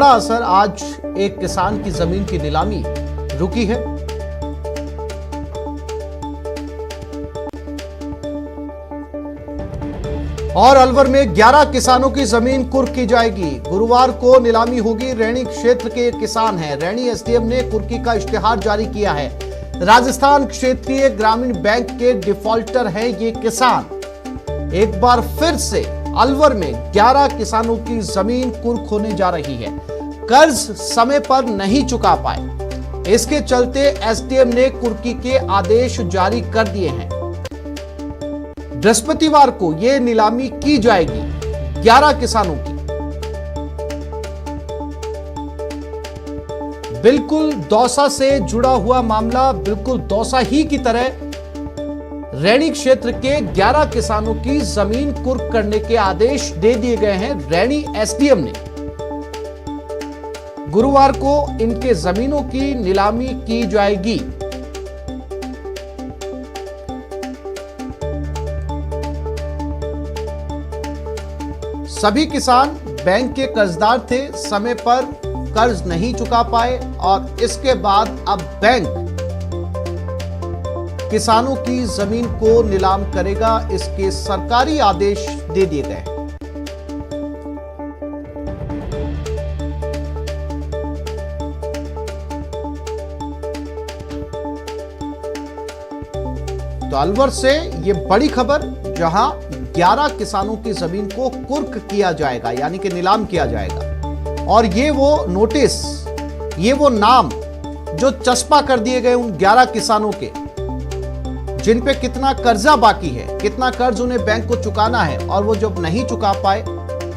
बड़ा असर आज एक किसान की जमीन की नीलामी रुकी है। और अलवर में 11 किसानों की जमीन कुर्क की जाएगी। गुरुवार को नीलामी होगी। रैणी क्षेत्र के किसान हैं। रैणी एसडीएम ने कुर्की का इश्तेहार जारी किया है। राजस्थान क्षेत्रीय ग्रामीण बैंक के डिफॉल्टर हैं ये किसान। एक बार फिर से अलवर में 11 किसानों की जमीन कुर्क होने जा रही है। कर्ज समय पर नहीं चुका पाए, इसके चलते एसडीएम ने कुर्की के आदेश जारी कर दिए हैं। बृहस्पतिवार को यह नीलामी की जाएगी 11 किसानों की। बिल्कुल दौसा से जुड़ा हुआ मामला, बिल्कुल दौसा ही की तरह रैणी क्षेत्र के 11 किसानों की जमीन कुर्क करने के आदेश दे दिए गए हैं रैणी एसडीएम ने। गुरुवार को इनके जमीनों की नीलामी की जाएगी। सभी किसान बैंक के कर्जदार थे, समय पर कर्ज नहीं चुका पाए और इसके बाद अब बैंक किसानों की जमीन को नीलाम करेगा। इसके सरकारी आदेश दे दिए गए हैं। तो अलवर से यह बड़ी खबर, जहां 11 किसानों की जमीन को कुर्क किया जाएगा, यानी कि नीलाम किया जाएगा। और ये वो नोटिस, ये वो नाम जो चस्पा कर दिए गए उन 11 किसानों के, जिन पे कितना कर्जा बाकी है, कितना कर्ज उन्हें बैंक को चुकाना है, और वो जब नहीं चुका पाए,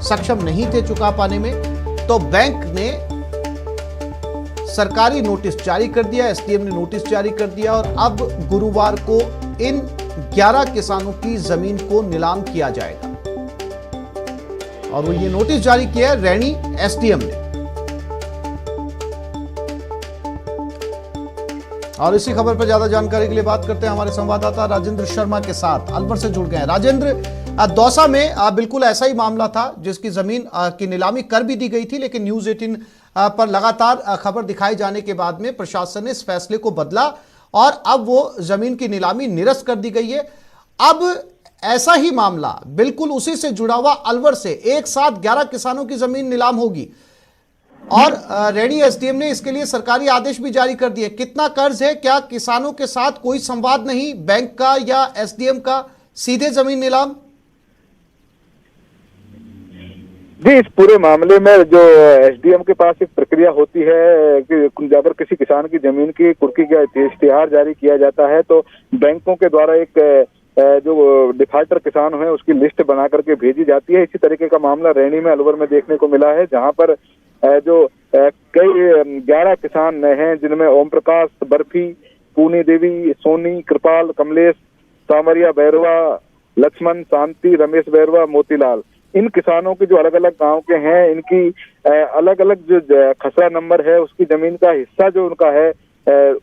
सक्षम नहीं थे चुका पाने में, तो बैंक ने सरकारी नोटिस जारी कर दिया, एसडीएम ने नोटिस जारी कर दिया और अब गुरुवार को इन 11 किसानों की जमीन को नीलाम किया जाएगा। और वो ये नोटिस जारी किया है रैणी एसडीएम ने। और इसी खबर पर ज्यादा जानकारी के लिए बात करते हैं हमारे संवाददाता राजेंद्र शर्मा के साथ, अलवर से जुड़ गए हैं। राजेंद्र, दौसा में बिल्कुल ऐसा ही मामला था जिसकी जमीन की नीलामी कर भी दी गई थी, लेकिन न्यूज 18 पर लगातार खबर दिखाए जाने के बाद में प्रशासन ने इस फैसले को बदला और अब वो जमीन की नीलामी निरस्त कर दी गई है। अब ऐसा ही मामला बिल्कुल उसी से जुड़ा हुआ अलवर से एक साथ 11 किसानों की जमीन नीलाम होगी और रैणी एसडीएम ने इसके लिए सरकारी आदेश भी जारी कर दिए। कितना कर्ज है, क्या किसानों के साथ कोई संवाद नहीं बैंक का या एसडीएम का, सीधे जमीन नीलाम? जी, इस पूरे मामले में जो एसडीएम के पास एक प्रक्रिया होती है कि अगर किसी किसान की जमीन की कुर्की का इश्तेहार जारी किया जाता है तो बैंकों के द्वारा एक जो डिफॉल्टर किसान है उसकी लिस्ट बना करके भेजी जाती है। इसी तरीके का मामला रैणी में, अलवर में देखने को मिला है, जहां पर जो कई 11 किसान हैं, जिनमें ओम प्रकाश, बर्फी, पूनी देवी, सोनी, कृपाल, कमलेश, सामरिया बैरवा, लक्ष्मण, शांति, रमेश बैरवा, मोतीलाल, इन किसानों के जो अलग अलग गांव के हैं, इनकी अलग अलग जो खसरा नंबर है, उसकी जमीन का हिस्सा जो उनका है,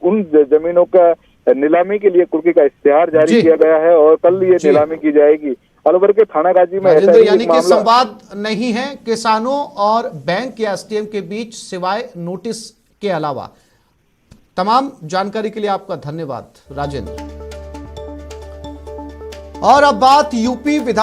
उन जमीनों का नीलामी के लिए कुर्की का इश्तेहार जारी किया गया है और कल ये नीलामी की जाएगी। अलवर के थाना गाजी में ऐसा यानी कि संवाद नहीं है किसानों और बैंक या एसडीएम के बीच सिवाय नोटिस के अलावा। तमाम जानकारी के लिए आपका धन्यवाद राजेंद्र। और अब बात यूपी विधान